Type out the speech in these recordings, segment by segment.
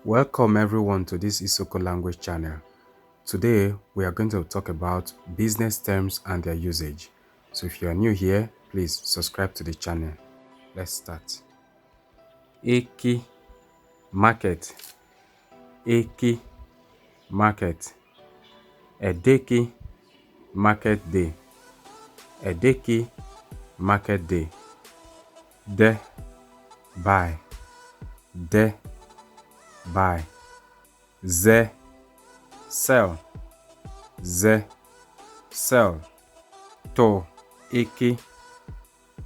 Welcome everyone to this Isoko language channel. Today we are going to talk about business terms and their usage. So if you are new here, please subscribe to the channel. Let's start. Eki market. Eki market. Edeki market day. Edeki market day. De buy. De buy. Ze sell. Ze sell. To eki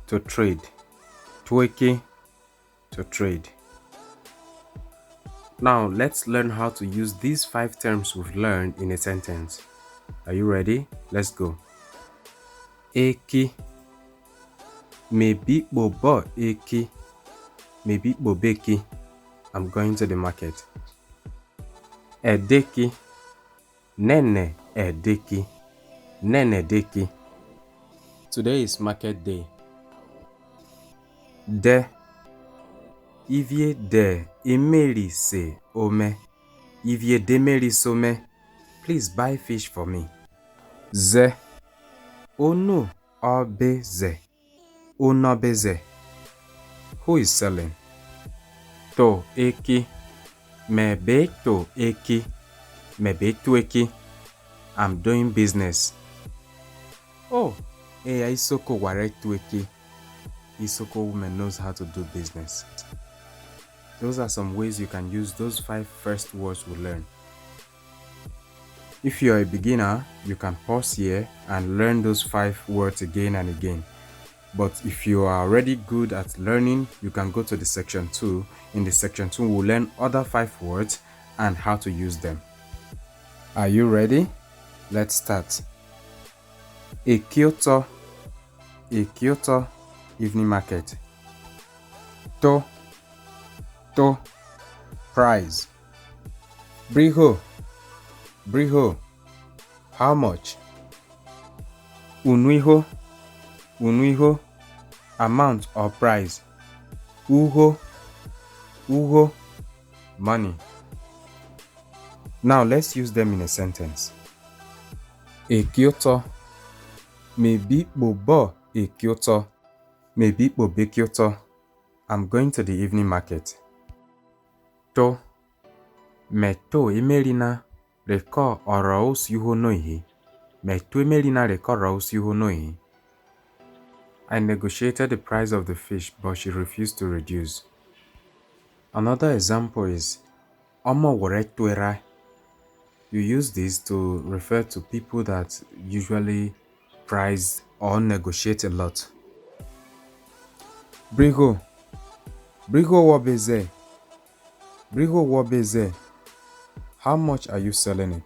to trade. Tweki to trade. Now let's learn how to use these 5 terms we've learned in a sentence. Are you ready? Let's go. Eki. Maybe bobo eki. Maybe bobeki. I'm going to the market. Edeki. Nene edeki. Nene deki. Today is market day. De. Ivie de emeri se ome. Ivie demeri some. Please buy fish for me. Ze. Ono obeze. Onobeze. Who is selling? To eki. Mebe to eki. Mebe to eki. I'm doing business. Oh, Isoko ware to eki. Isoko woman knows how to do business. Those are some ways you can use those 5 first words we learn. If you're a beginner, you can pause here and learn those 5 words again and again. But if you are already good at learning, you can go to the section 2. In the section 2, we'll learn other 5 words and how to use them. Are you ready? Let's start. A Kyoto evening market. To price. Briho, how much? Unuiho, amount or price. Uho, money. Now let's use them in a sentence. A Kyoto. Maybe bobo a Kyoto. Maybe bobe Kyoto. I'm going to the evening market. To. Meto emelina reko oraus yuho noihi. Meto emelina reko oraus yuho noihi. I negotiated the price of the fish, but she refused to reduce. Another example is Omo wore tuera. You use this to refer to people that usually price or negotiate a lot. Brigo wobeze. How much are you selling it?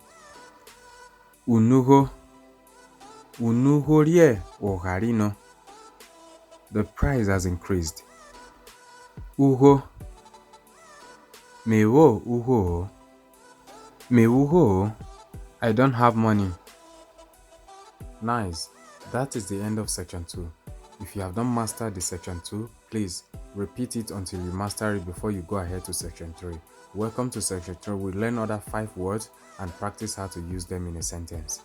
Unuho rie oharino. The price has increased. Uho. Mewo uho. I don't have money. Nice. That is the end of section 2. If you have not mastered the section 2, please repeat it until you master it before you go ahead to section 3. Welcome to section 3. We'll learn other 5 words and practice how to use them in a sentence.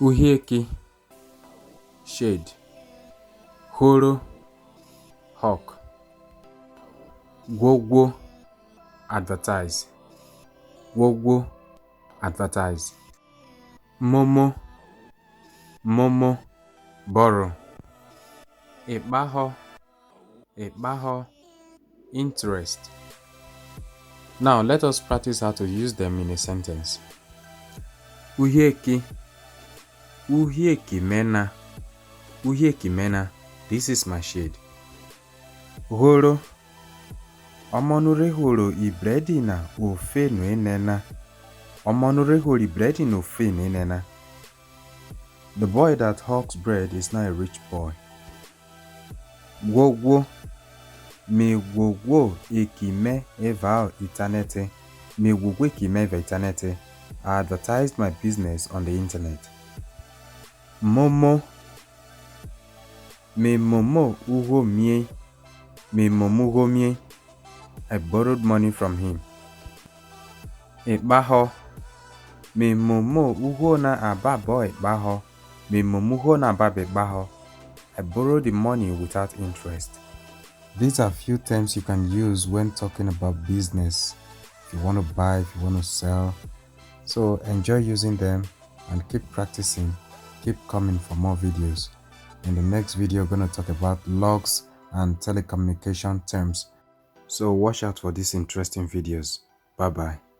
Uhieki, shade. Horo, hawk. Gwogwo, advertise. Gwogwo, advertise. Momo, borrow. Ikpaho, interest. Now let us practice how to use them in a sentence. Uhieki mena. This is my shade. Horo. Omonure horo ibredi na ofe no enena. Omonure horo ibredi no ofe no enena. The boy that hawks bread is not a rich boy. Gwogwo. Me gwogwo ekime eva internet. Me gwogwo ekime eva internet. I advertised my business on the internet. Momo. Me momo uho mie. I borrowed money from him. Ikpaho. Me momo ugo na ababo ikpaho. Me momugo na ababe ikpaho. I borrow the money without interest. These are few terms you can use when talking about business. If you want to buy, if you want to sell. So enjoy using them and keep practicing. Keep coming for more videos. In the next video, we're going to talk about logs and telecommunication terms. So watch out for these interesting videos. Bye bye.